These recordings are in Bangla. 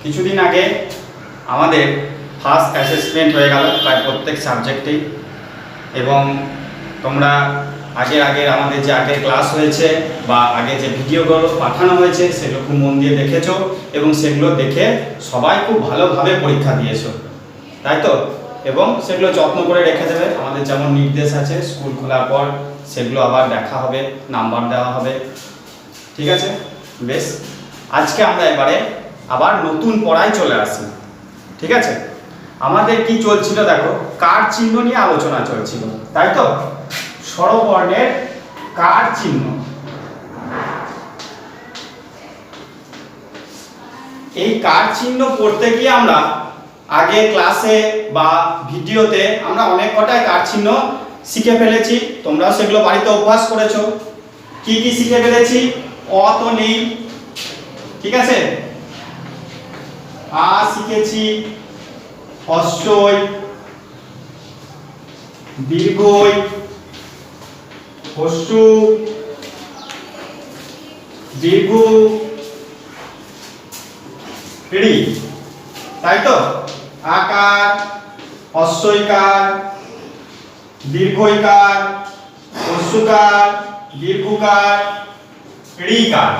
কিছুদিন আগে আমাদের ফার্স্ট অ্যাসেসমেন্ট হয়ে গেল প্রায় প্রত্যেক সাবজেক্টেই, এবং তোমরা আগের আমাদের যে আগের ক্লাস হয়েছে বা আগে যে ভিডিওগুলো পাঠানো হয়েছে সেগুলো খুব মন দিয়ে দেখেছো এবং সেগুলো দেখে সবাই খুব ভালোভাবে পরীক্ষা দিয়েছো, তাই তো? এবং সেগুলো যত্ন করে রেখে দেবে। আমাদের যেমন নির্দেশ আছে স্কুল খোলার পর সেগুলো আবার দেখা হবে, নাম্বার দেওয়া হবে, ঠিক আছে? বেশ, আজকে আমরা এবারে আবার নতুন পড়ায় চলে আসি, ঠিক আছে? আমাদের কি চলছিল দেখো, কার চিহ্ন নিয়ে আলোচনা চলছিল, তাই তো? স্বরবর্ণের কার চিহ্ন। এই কার চিহ্ন পড়তে গিয়ে আমরা আগে ক্লাসে বা ভিডিওতে আমরা অনেক কটাই কার চিহ্ন শিখে ফেলেছি, তোমরাও সেগুলো বাড়িতে অভ্যাস করেছো। কি কি শিখে ফেলেছি? অ তো নেই, ঠিক আছে? আ শিখেছি, হস্যই, দীর্ঘই, হস্যু, দীর্ঘ, ঋ, তাই তো? আকার, হস্যইকার, দীর্ঘইকার, হস্যকার, দীর্ঘকার, ঋকার।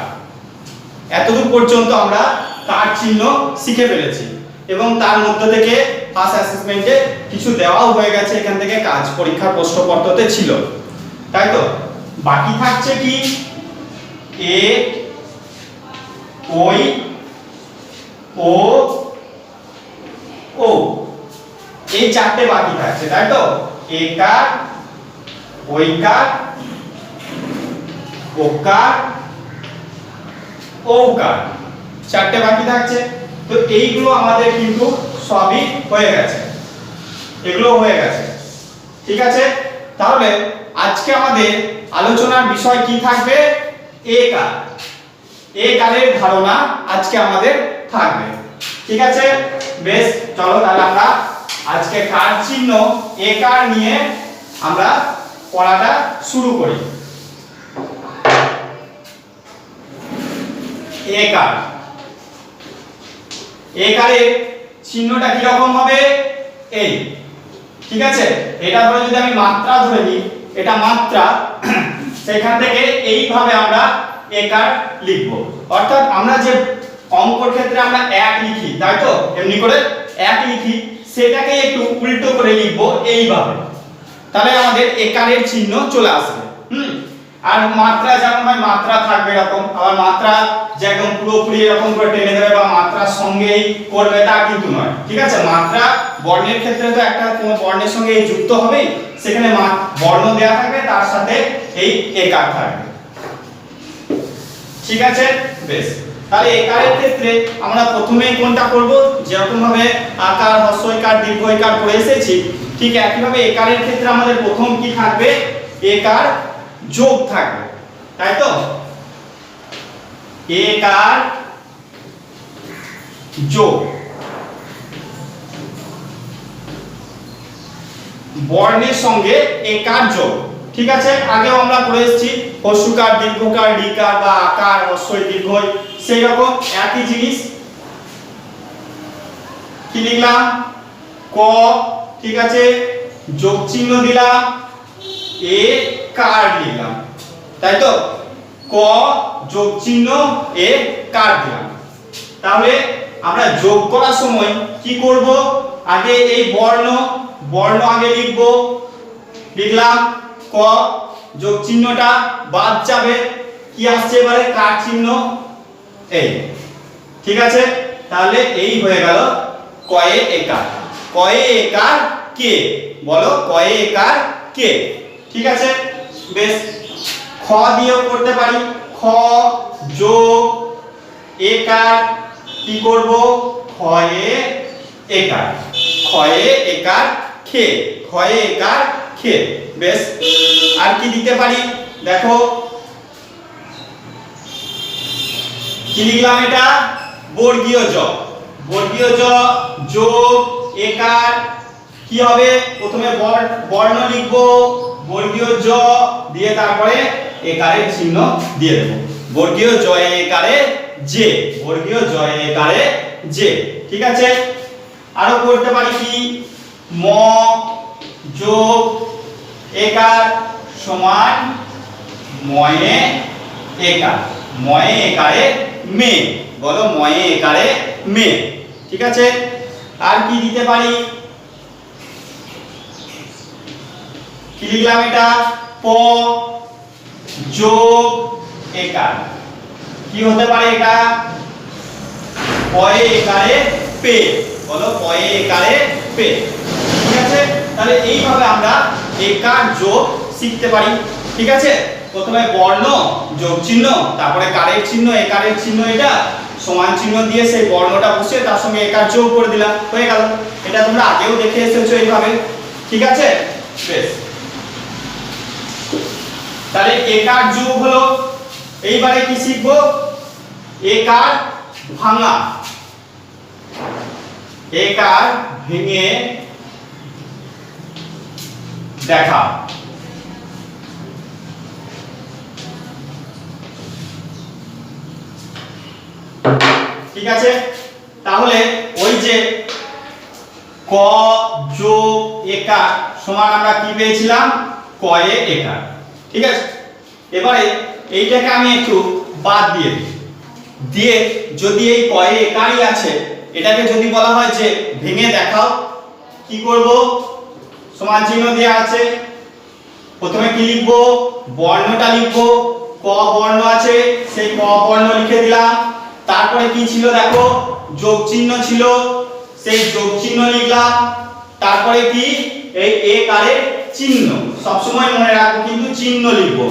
এতদূর পর্যন্ত আমরা কার চিহ্ন শিখে ফেলেছি এবং তার মধ্যে থেকে ফার্স্ট অ্যাসেসমেন্টে কিছু দেওয়াও হয়ে গেছে, এখান থেকে কাজ পরীক্ষার প্রশ্নপত্রতে ছিল, তাই তো? বাকি থাকছে কি? এ, ওই, ও, ও, এই চারটে বাকি থাকছে, তাই তো? একার, ওইকার, ওকার, ওকার, চারটে বাকি থাকছে। তো এইগুলো আমাদের কিন্তু সবই হয়ে গেছে, এগুলো হয়ে গেছে, ঠিক আছে? তাহলে আজকে আমাদের আলোচনার বিষয় কি থাকবে? একার। একারের ধারণা আজকে আমাদের থাকবে, ঠিক আছে? বেশ, চলো তাহলে আমরা আজকে কার চিহ্ন একার নিয়ে আমরা পড়াটা শুরু করি। একার, একারের চিহ্নটা কি রকম হবে? এই, ঠিক আছে? এটা ধরে যদি আমি মাত্রা ধরে নিই, এটা মাত্রা, সেখান থেকে এইভাবে আমরা একার লিখব। অর্থাৎ আমরা যে অঙ্কর ক্ষেত্রে আমরা এক লিখি, তাই তো? এমনি করে এক লিখি, সেটাকে একটু উল্টো করে লিখব এইভাবে, তাহলে আমাদের একারের চিহ্ন চলে আসবে। আর মাত্রা যেমন হয় মাত্রা থাকবে এরকম, আবার মাত্রা যে একদম পুরোপুরি এরকম করে টেনে দেবে বা মাত্রার সঙ্গেই করবে তা কিন্তু নয়, ঠিক আছে? মাত্রা বর্ণের ক্ষেত্রে তো একটা কোনো বর্ণের সঙ্গে এই যুক্ত হবেই, সেখানে বর্ণ দেয়া থাকবে, তার সাথে এই একার থাকবে, ঠিক আছে? বেশ, তাহলে একারের ক্ষেত্রে আমরা প্রথমেই কোনটা করব? যেরকম ভাবে আকার, হস্যইকার, দীর্ঘইকার করে এসেছি, ঠিক একইভাবে একারের ক্ষেত্রে আমাদের প্রথম কি থাকবে? একার যোগ থাকবে, তাই তো? একার যোগ, বর্ণের সঙ্গে একার যোগ, ঠিক আছে? আগেও আমরা করে এসেছি হস্যকার, দীর্ঘকার, ঋকার বা আকার, হস্যই, দীর্ঘই, সেই রকম একই জিনিস। কি লিখলাম? ক, ঠিক আছে? যোগ চিহ্ন দিলাম, এ কার লিখলাম, তাই তো? ক যোগ চিহ্ন এ কার দিলাম। তাহলে আমরা যোগ করার সময় কি করব? আগে এই বর্ণ আগে লিখব, লিখলাম ক, যোগ চিহ্নটা বাদ যাবে, কি আসছে এবারে? কার চিহ্ন, এই, ঠিক আছে? তাহলে এই হয়ে গেল কয়ে একার। কয়ে একার কে? বলো, কয়ে একার কে? ঠিক আছে? বেশ, খ দিয়েও করতে পারি। খ যোগ একার কি করব? ক্ষয়ে একার, ক্ষয়ে একার খে, ক্ষয়ে একার খে। বেশ, আর কি দিতে পারি? দেখো কি লিখলাম? এটা বর্গীয় জ, বর্গীয় জ যোগ একার কি হবে? প্রথমে বর্ণ লিখব, বর্গীয় জ দিয়ে তারপরে একারের চিহ্ন দিয়ে দেব। বর্গীয় জ একারে যে, বর্গীয় জ একারে যে, ঠিক আছে। আরো করতে পারি কি, ম যোগ একার সমান ময়ে একার, ময়ে একারে মে, বলো ময়ে একারে মে, ঠিক আছে। আর কি দিতে পারি, কি লিখলাম এটা, প যোগ একার, কি হতে পারে এটা, পয়ে একারে পে, বলো পয়ে একারে পে, ঠিক আছে। তাহলে এইভাবে আমরা একার যোগ শিখতে পারি, ঠিক আছে। প্রথমে বর্ণ যোগ চিহ্ন, তারপরে কারের চিহ্ন, একারের চিহ্ন, এটা সমান চিহ্ন দিয়ে সেই বর্ণটা বসিয়ে তার সঙ্গে একার যোগ করে দিলাম, হয়ে গেল। এটা তোমরা আগেও দেখে এসেছো এইভাবে, ঠিক আছে। বেশ, তাহলে একার যোগ হলো। এইবারে কি শিখবো, একার ভাঙা, একার ভেঙে দেখা, ঠিক আছে। তাহলে ওই যে ক যোগ একার সমান আমরা কি পেয়েছিলাম, কয়ে একার, ঠিক আছে। এবারে এইটাকে আমি একটু বাদ দিয়ে দিই, দিয়ে যদি এই কয়ে একারই আছে এটাকে যদি বলা হয় যে ভেঙে দেখাও, কি করব, সমান চিহ্ন দেওয়া আছে, প্রথমে কি লিখবো, বর্ণটা লিখবো, ক বর্ণ আছে সেই ক বর্ণ লিখে দিলাম, তারপরে কি ছিল দেখো, যোগ চিহ্ন ছিল, সেই যোগ চিহ্ন লিখলাম, তারপরে কি এই একারের চিহ্ন, সব সময় মনে রাখবো কিন্তু চিহ্ন লিখবো।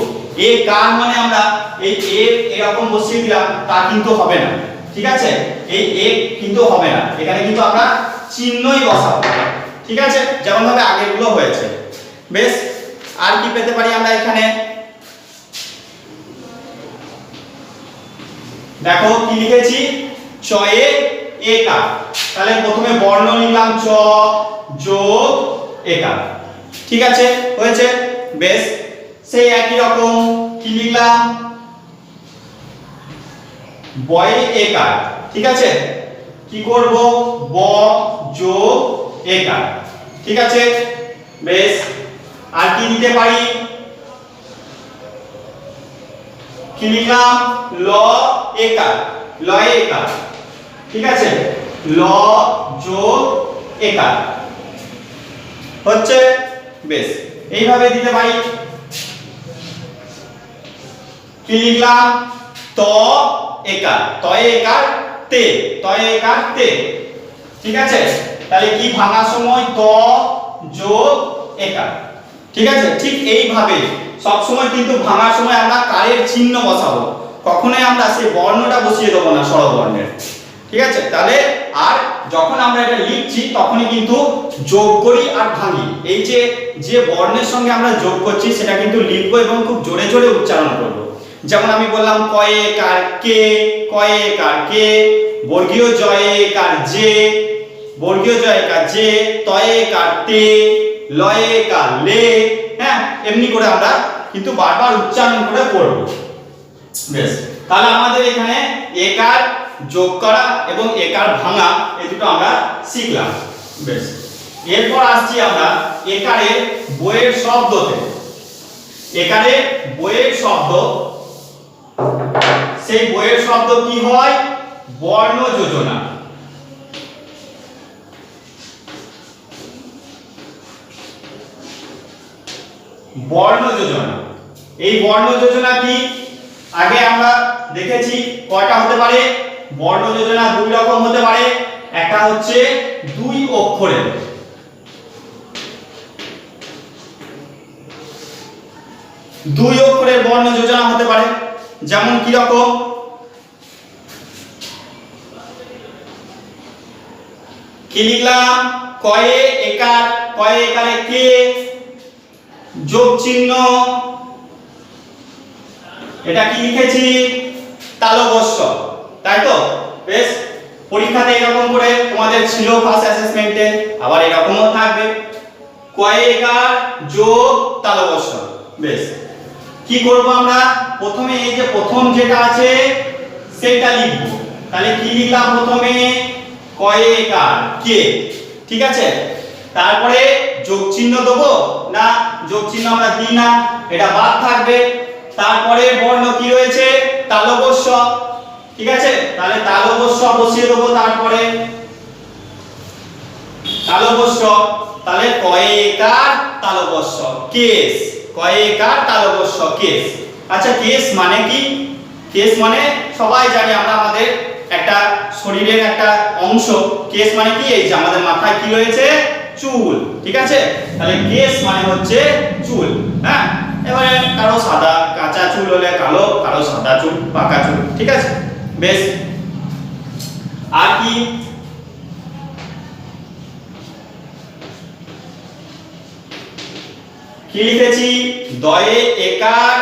এ কার মানে আমরা এই এ এরকম বসিয়ে দিলাম তা কিন্তু হবে না, ঠিক আছে। এই এ কিন্তু হবে না, এখানে কিন্তু আমরা চিহ্নই বসাবো, ঠিক আছে, যেমন ভাবে আগেরগুলো হয়েছে। বেশ, আর কি পেতে পারি আমরা এখানে, দেখো কি লিখেছি, চয়ে একার, তাহলে প্রথমে বর্ণ নিলাম চ যোগ একার, ঠিক আছে, হয়েছে। বেশ, সেই একই রকম কি লিখলাম, বয়ে একার, ঠিক আছে, কি করব, ব যোগ একার, ঠিক আছে। বেশ, আর কি দিতে পারি, কি লিখলাম, ল একার, লয়ে একার, ঠিক আছে, ল যোগ একার, হচ্ছে। বেশ, এইভাবে দিতে পারি, কি লিখলাম, ত একার, তয়ে একার তে, তয়ে একার তে, ঠিক আছে। তাহলে কি ভাঙার সময় ত যোগ একার, ঠিক আছে। ঠিক এইভাবে সব সময় কিন্তু ভাঙার সময় আমরা কারের চিহ্ন বসাবো, কখনোই আমরা সেই বর্ণটা বসিয়ে দেবো না স্বরবর্ণের, ঠিক আছে। তাহলে আর যখন আমরা এটা লিখছি তখনই কিন্তু যোগ করি আর ভাঙি, এই যে যে বর্ণের সঙ্গে আমরা যোগ করছি সেটা কিন্তু লিখবো এবং খুব জোরে জোরে উচ্চারণ করব। যেমন আমি বললাম কয়ে কার কে, কয়ে কার কে, বর্গীয় জয়ে কার যে, বর্গীয় জয়ে কার যে, তয়ে কার তে, লয়ে কার লে, হ্যাঁ, এমনি করে আমরা কিন্তু বারবার উচ্চারণ করে পড়ব। বেশ, তাহলে আমাদের এখানে একার যোগ করা এবং একার ভাঙা এই দুটো আমরা শিখলাম। বেশ, এরপর আসছি আমরা একারের বইয়ের শব্দতে। একারে বইয়ের শব্দ, সেই বইয়ের শব্দ কি হয়, বর্ণ যোজনা, বর্ণ যোজনা। এই বর্ণ যোজনা কি, আগে আমরা দেখেছি কয়টা হতে পারে, বর্ণ যোজনা দুই রকম হতে পারে, একটা হচ্ছে দুই অক্ষরের, দুই অক্ষরের বর্ণ যোজনা হতে পারে, যেমন কি রকম, কি লিখলাম, কয়ে একার, কয়ে একারে কে, যোগ চিহ্ন, এটা কি লিখেছি, তালবস্য, তাই তো। বেশ, পরীক্ষাতে এরকম করে তোমাদের ছিল ফার্স্ট অ্যাসেসমেন্টে, আবার এরকমও থাকবে, কয়ে একার যোগ তালবস্য। বেশ, কি করব আমরা, প্রথমে এই যে প্রথম যেটা আছে সেটা লিখব। তাহলে কি লিখলাম, প্রথমে কয়েকার কে, ঠিক আছে। তারপরে যোগ চিহ্ন দেবো না, যোগ চিহ্ন আমরা দিই না, এটা বাদ থাকবে। তারপরে বর্ণ কি রয়েছে, তালব্য, ঠিক আছে। তাহলে তালব্য বসিয়ে দেবো, তারপরে তালব্য, তাহলে কয়েকার তালব্য কেস, কয়েকার তালব্য কেস। আচ্ছা কেস মানে কি? কেস মানে সবাই জানি আমরা, আমাদের একটা শরীরের একটা অংশ। কেস মানে কি? এই যে আমাদের মাথায় কি রয়েছে, চুল, ঠিক আছে। তাহলে কেস মানে হচ্ছে চুল। হ্যাঁ, এবারে কারো সাদা কাঁচা চুল হলে কালো, কারো সাদা চুল পাকা চুল, ঠিক আছে। বেশ, আর কি? কি লিখেছি? দয়ে একার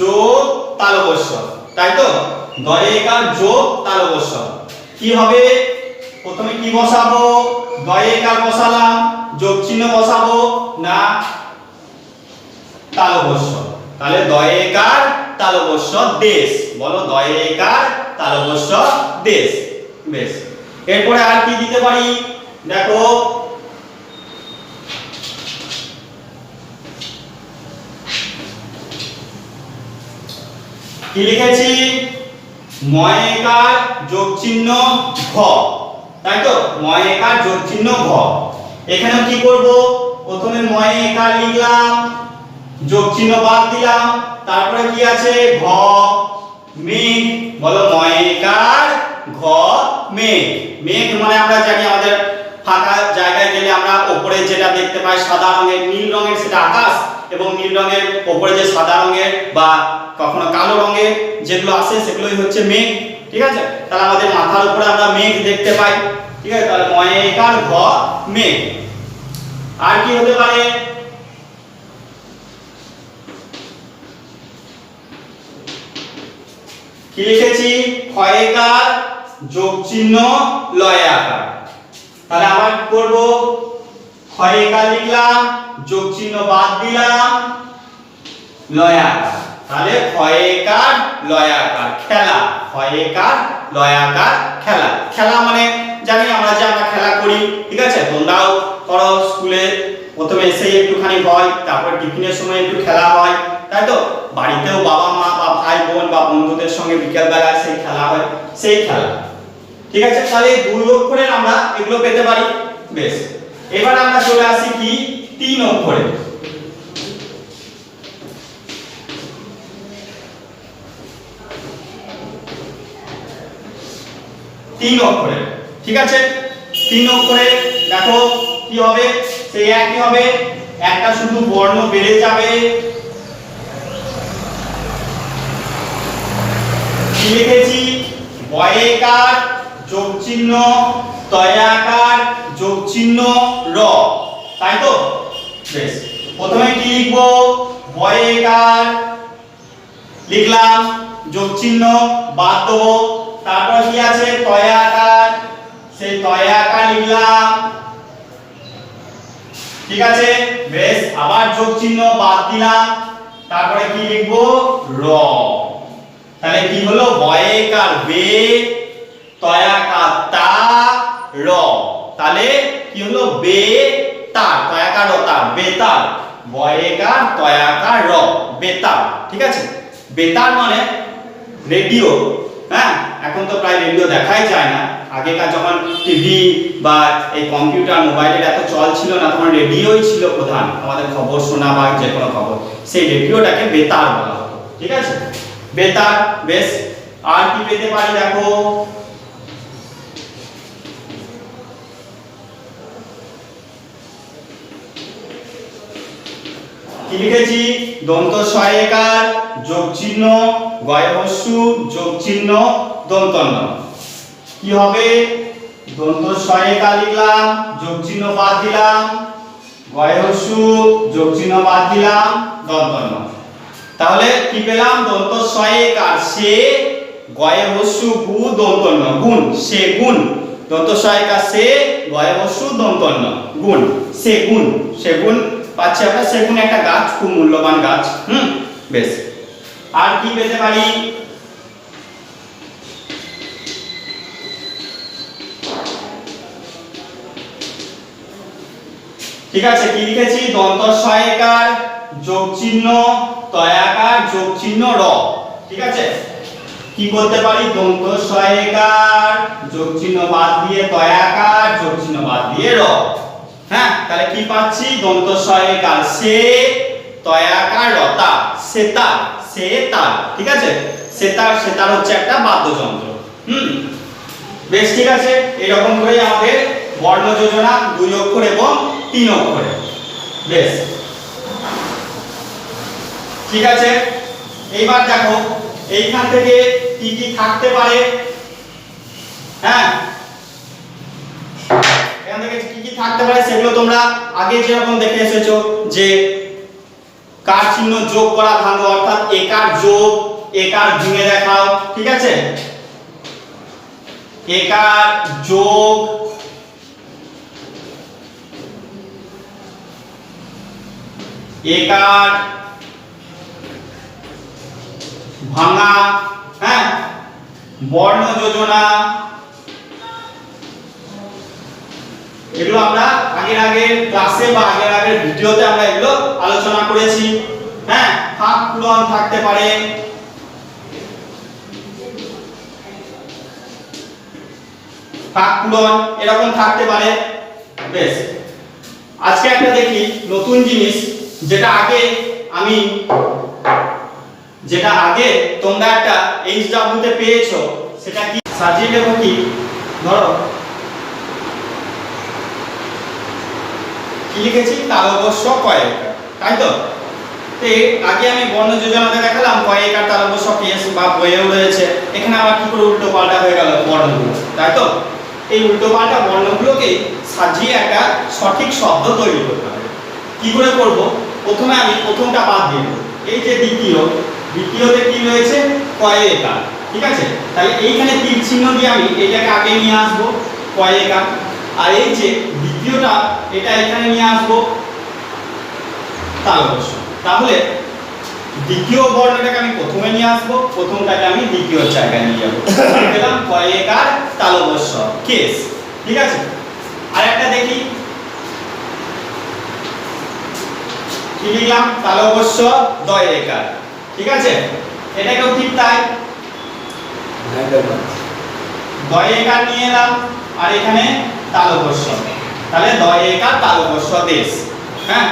যোগ তালব্য, তাই তো? দয়ে একার যোগ তালব্য কি হবে? প্রথমে কি বসাবো? দয়ে একার বসালাম, যোগ চিহ্ন বসাবো না তালব্য। তাহলে দয়ে একার তালব্য দেশ, বলো দয়ে একার তালব্য দেশ। বেশ, এরপরে আর কি দিতে পারি দেখো, কি লিখেছি? ময়কার যোগ চিহ্ন ঘ, তাই তো? ময়কার যোগ চিহ্ন ঘ। এখানে কি করব? প্রথমে ময়কার লিখলাম, যোগ চিহ্ন বাদ দিলাম, তারপরে কি আছে? ঘ মেঘ, বলো ময়কার ঘ মেঘ। মেঘ মানে আমরা জানি আমাদের ফাঁকা জায়গায় গেলে আমরা উপরে যেটা দেখতে পাই সাদা রঙের, নীল রঙের, সেটা আকাশ, এবং নীল রঙের উপরে যে সাদা রঙের বা কখনো কালো রঙের যেগুলো আসে সেগুলোই হচ্ছে মেঘ, ঠিক আছে। তাহলে আমাদের মাথার উপরে আমরা মেঘ দেখতে পাই, ঠিক আছে। তাহলে ময়কার ঘ মেঘ। আর কি হতে পারে? কি লিখেছি? ক্ষয়কার যোগ চিহ্ন লয়াকার। তাহলে আবার কি করব? ক্ষয়কার লিখলাম, যোগ চিহ্ন বাদ দিলাম, লয়াকার। তাহলে ক্ষয়কার লয়াকার খেলা, ক্ষয়কার লয়াকার খেলা। খেলা মানে জানি আমরা যে আমরা খেলা করি, ঠিক আছে। তোমরাও করো, স্কুলে প্রথমে এসেই একটুখানি হয়, তারপর টিফিনের সময় একটু খেলা হয়, তাই তো? বাড়িতেও বাবা মা বা ভাই বোন বা বন্ধুদের সঙ্গে বিকেল বেলায় সেই খেলা হয়, সেই খেলা, ঠিক আছে। তাহলে দুই অক্ষরের আমরা এগুলো পেতে পারি। বেশ, এবার আমরা চলে আসি কি তিন অক্ষরে। তিন অক্ষরে, ঠিক আছে। তিন অক্ষরে দেখো কি হবে, সেই একই হবে, একটা শুধু বর্ণ বেড়ে যাবে। কি লিখেছি? বয়েকার যোগ চিহ্ন তয়াকার যোগ চিহ্ন র, তাই তো? বেশ, প্রথমে কি লিখবো? বয়েকার লিখলাম, যোগ চিহ্ন বাদ দেবো, তারপর কি আছে? তয়াকার, সেই তয়াকার লিখলাম, ঠিক আছে। বেশ, আবার যোগ চিহ্ন বাদ দিলাম, তারপরে কি লিখবো? র। তাহলে কি হলো? বয়েকার বে, তয়াকার তা, র। তাহলে কি হলো? বে তার, তয়াকার র তার, বেতার। বয়েকার তয়াকার র, বেতার, ঠিক আছে। বেতার মানে রেডিও। হ্যাঁ, এখন তো প্রায় রেডিও দেখাই যায় না। আগেকার যখন টিভি বা এই কম্পিউটার মোবাইলের এত চল ছিল না, তখন রেডিওই ছিল প্রধান, আমাদের খবর শোনা বা যে কোনো খবর, সেই রেডিওটাকে বেতার বলা হতো, ঠিক আছে। বেতার। বেশ, আর কি পেতে পারি দেখো, কি লিখেছি? দন্ত সহায়িকার যোগ চিহ্ন গয়হস্যু যোগ চিহ্ন দন্তন্য। কি হবে? দন্ত সহায়িকা লিখলাম, যোগ চিহ্ন বাদ দিলাম, গয়হস্যু যোগ চিহ্ন বাদ দিলাম, দন্তন্য। তাহলে কি পেলাম? দন্ত সহায়িকার সে, গয়হস্যু গু দন্তন্য গুণ, সে গুণ। দন্ত সহায়িকা সে, গয়হস্যু দন্তন্য গুণ, সেগুন। সেগুন পাচ্ছি আমরা, সেগুন একটা গাছ, খুব মূল্যবান গাছ। বেশ, আর কি পেতে পারি? ঠিক আছে, কি লিখেছি? দন্ত সহায়িকার যোগ চিহ্ন তয়াকার যোগ চিহ্ন র। ঠিক আছে, কি করতে পারি? দন্ত সহায়িকার যোগ চিহ্ন বাদ দিয়ে তয়াকার যোগ চিহ্ন বাদ দিয়ে র। হ্যাঁ, তাহলে কি পাচ্ছি? দন্ত সহায়িকার সে, তয়াকার রতা, সেতার, সেতার। ঠিক আছে, সেতার, সেতার হচ্ছে একটা বাদ্যযন্ত্র। বেশ, ঠিক আছে, এরকম করে আমাদের বর্ণ যোজনা 2 অক্ষর এবং 3 অক্ষরে। বেশ, ঠিক আছে, এইবার দেখো এইখান থেকে কি কি থাকতে পারে। হ্যাঁ, এখান থেকে কি কি থাকতে পারে সেগুলো তোমরা আগে যেরকম দেখে এসেছো, যে কার চিহ্ন যোগ করা ভাঙো, অর্থাৎ একার যোগ, একার ভেঙে দেখাও। ঠিক আছে, একার যোগ, একার ভাঙা। হ্যাঁ, বর্ণ যোজনা, এগুলো আমরা আগের ক্লাসে বা আগের ভিডিওতে আমরা এগুলো আলোচনা করেছি। হ্যাঁ, ফাঁক পূরণ থাকতে পারে, ফাঁক পূরণ এরকম থাকতে পারে। বেশ, আজকে একটা দেখি নতুন জিনিস, যেটা আগে তোমরা একটা এইচডব্লিউ তে পেয়েছো, সেটা কি? সাজিয়ে দেবো কি? ধরো কি লিখেছি? তালব্য কয়েকার, তাই তো? আগে আমি বর্ণ যোজনাতে দেখালাম কয়েকার তালব্য কেস বা বইয়েও রয়েছে। এখানে আবার কি করে উল্টো পাল্টা হয়ে গেল বর্ণগুলো, তাই তো? এই উল্টো পাল্টা বর্ণগুলোকে সাজিয়ে একটা সঠিক শব্দ তৈরি করতে হবে। কি করে করব? প্রথমে আমি প্রথমটা বাদ দিয়ে দেব। এই যে দ্বিতীয়তে কি রয়েছে? কয়েকার। ঠিক আছে, তাহলে এইখানে তীর চিহ্ন দিয়ে আমি এটাকে আগে নিয়ে আসব কয়েকার, আর এই যে দ্বিতীয়টা এটা এখানে নিয়ে আসব তালব্য। তাহলে দ্বিতীয় বর্ণটাকে আমি প্রথমে নিয়ে আসব, প্রথমটাকে আমি দ্বিতীয় জায়গায় নিয়ে যাব। দিলাম কয়েকার তালব্য কেস। ঠিক আছে, আরেকটা দেখি কি লিখলাম? তালব্য দয়েকার। ঠিক আছে, এটাকেও ঠিক তাই, দয়েকার নিয়ে এলাম আর এখানে তালব্য। তাহলে দয়েকার তালব্য দেশ। হ্যাঁ,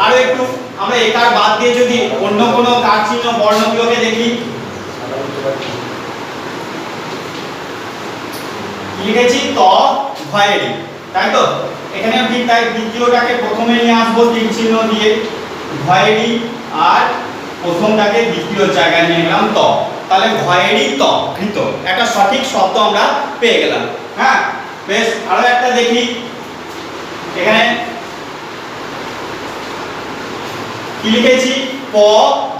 আরো একটু আমরা একার বাদ দিয়ে যদি অন্য কোনো কার চিহ্ন বর্ণগুলোকে দেখি, লিখেছি ত ভয়েরি, তাই তো? এখানে ঠিক তাই, দ্বিতীয়টাকে প্রথমে নিয়ে আসবো তীর চিহ্ন দিয়ে ভয়েরি, আর প্রথমটাকে দ্বিতীয় জায়গায় নিয়ে গেলাম ত। তাহলে ভয়েরি ত কৃত, একটা সঠিক শব্দ আমরা পেয়ে গেলাম। হ্যাঁ, বেশ, আরো একটা দেখি। এখানে কি লিখেছি? প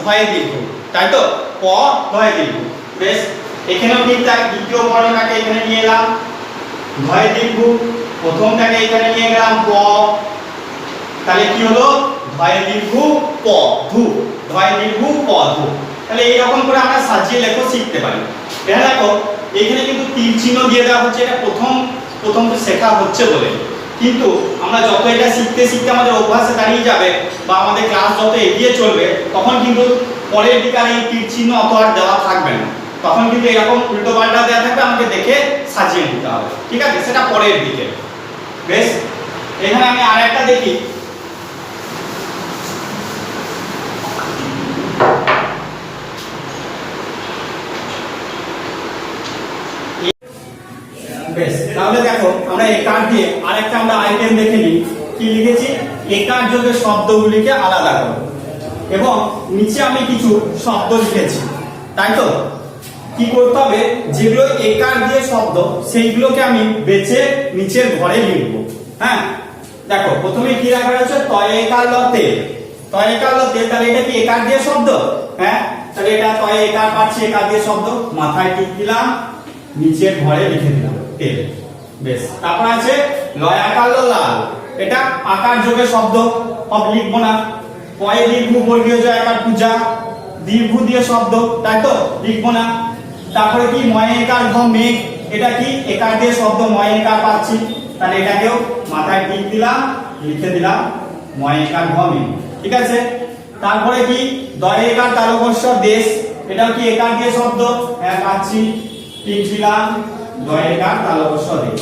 ধয়ে দীর্ঘ, তাই তো? প ধয়ে দীর্ঘ। বেশ, এখানেও ঠিক তাই, দ্বিতীয় বর্ণটাকে এখানে নিয়ে এলাম ধয়ে দীর্ঘ, প্রথমটাকে এখানে নিয়ে গেলাম প। তাহলে কি হলো? ধয়ে দীর্ঘ প ধু, ধয়ে দীর্ঘ প ধু। তাহলে এইরকম করে আমরা সাজিয়ে লেখো শিখতে পারি। এটা দেখো এখানে কিন্তু তীর চিহ্ন দিয়ে দেওয়া হচ্ছে, এটা প্রথম তো শেখা হচ্ছে বলে, কিন্তু আমরা যত এটা শিখতে শিখতে আমাদের অভ্যাসে দাঁড়িয়ে যাবে বা আমাদের ক্লাস যত এগিয়ে চলবে, তখন কিন্তু পরের দিকে আর এই তীর চিহ্ন অত আর দেওয়া থাকবে না। তখন কিন্তু এরকম উল্টো পাল্টা দেওয়া থাকবে, আমাকে দেখে সাজিয়ে নিতে হবে। ঠিক আছে, সেটা পরের দিকে। বেশ, এখানে আমি আরেকটা দেখি। বেশ, তাহলে দেখো আমরা একার দিয়ে আরেকটা আমরা আইটেম দেখে নিই। কি লিখেছি? একার যোগের শব্দগুলিকে আলাদা করো, এবং নিচে আমি কিছু শব্দ লিখেছি, তাই তো? কি করতে হবে? যেগুলো একার দিয়ে শব্দ সেইগুলোকে আমি বেছে নিচের ঘরে লিখবো। হ্যাঁ, দেখো প্রথমে কি রাখা রয়েছে? তয়েকার লতে, তয়েকার লতে। তাহলে এটা কি একার দিয়ে শব্দ? হ্যাঁ, তাহলে এটা তয়ে একার পাচ্ছি, একার দিয়ে শব্দ, মাথায় টিক দিলাম, নিচের ঘরে লিখে দিলাম তেল। বেশ, তারপর আছে লয়াকার লাল, এটা আকার যোগে শব্দ, সব লিখবো না। পয়ে দীর্ঘ বর্গীয় জয়াকার পূজা, দীর্ঘ দিয়ে শব্দ, তাই তো? লিখবো না। তারপরে কি ময়েকার ঘ মেঘ, এটা কি একার দিয়ে শব্দ, ময়েকার পাচ্ছি, তাহলে এটাকেও মাথায় টিক দিলাম, লিখে দিলাম ময়কার ভূমি। ঠিক আছে, তারপরে কি দয়ে একার তালবস্য দেশ, এটাও কি একার দিয়ে শব্দ, হ্যাঁ পাচ্ছি, টিক দিলাম দয়ে একার তালবস্য দেশ।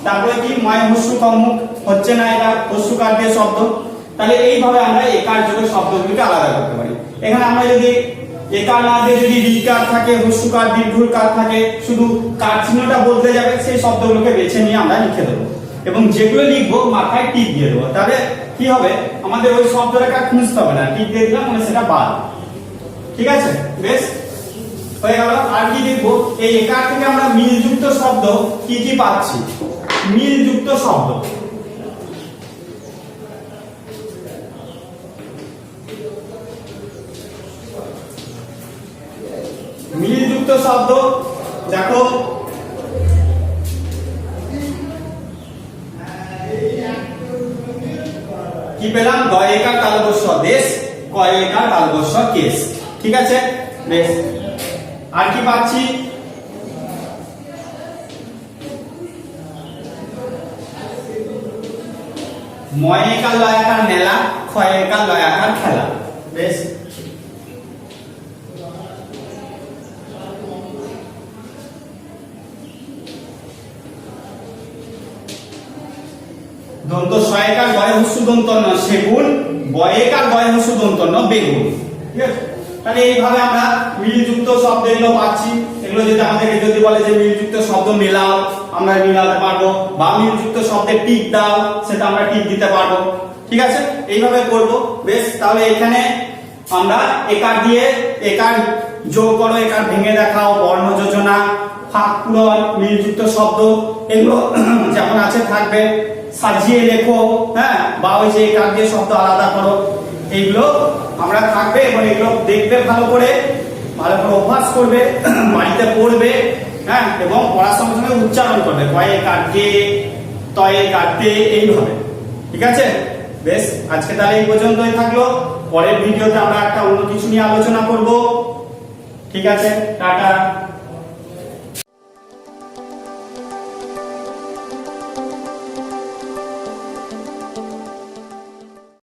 তারপরে কি ময় হস্যু কম্মুখ, হচ্ছে না, এটা হস্যকার দিয়ে শব্দ। তাহলে এইভাবে আমরা একার যোগের শব্দগুলিকে আলাদা করতে পারি। এখানে আমরা যদি একার না দিয়ে যদি ঋকার থাকে, হস্যকার দীর্ঘকার থাকে, শুধু কার চিহ্নটা বলতে যাবে, সেই শব্দগুলোকে বেছে নিয়ে আমরা লিখে দেবো এবং যেগুলো লিখবো মাথায় টিক দিয়ে দেবো। তাহলে কি হবে, আমাদের ওই শব্দটাকে খুঁজতে হবে না, টিক দিয়ে দিলাম মানে সেটা বাদ। ঠিক আছে, বেশ হয়ে গেল। আর কি লিখবো, এই একার থেকে আমরা মিলযুক্ত শব্দ কি কি পাচ্ছি, মিলযুক্ত শব্দ। মিলযুক্ত শব্দ দেখো, কি পেলাম, দয়ে একার তালবস্য দেশ, কয়ে একার তালবস্য কেশ। ঠিক আছে, বেশ। আর কি পাচ্ছি, ময়ে একার লয়াকার মেলা, ক্ষয়ে একার লয়াকার খেলা। বেশ, দন্ত সহায়কার বয় হস্যু দন্তন্য সেগুন, বয়েকার বয় হস্যু দন্তন্য বেগুন। ঠিক আছে, তাহলে এইভাবে আমরা মিলযুক্ত শব্দ এগুলো পাচ্ছি। এগুলো যদি আমাদেরকে যদি বলে যে মিলযুক্ত শব্দ মেলাও, আমরা মেলাতে পারবো, বা মিলযুক্ত শব্দে টিক দাও, সেটা আমরা টিক দিতে পারবো। ঠিক আছে, এইভাবে করব। বেশ, তাহলে এখানে আমরা একার দিয়ে একার যোগ করো, একার ভেঙে দেখাও, বর্ণ যোজনা, ফাঁক পূরণ, মিলযুক্ত শব্দ এগুলো যেমন আছে থাকবে, সাজিয়ে লেখো, হ্যাঁ, বা ওই যে একার দিয়ে শব্দ আলাদা করো, এইগুলো আমরা থাকবে এবং এগুলো দেখবে ভালো করে অভ্যাস করবে, বাড়িতে পড়বে, হ্যাঁ, এবং পড়ার সঙ্গে সঙ্গে উচ্চারণ করবে, কয়ে কাটে, তয়ে কাটে, এইভাবে। ঠিক আছে, বেশ, আজকে তাহলে এই পর্যন্তই থাকলো। পরের ভিডিওতে আমরা একটা অন্য কিছু নিয়ে আলোচনা করব। ঠিক আছে, টাটা।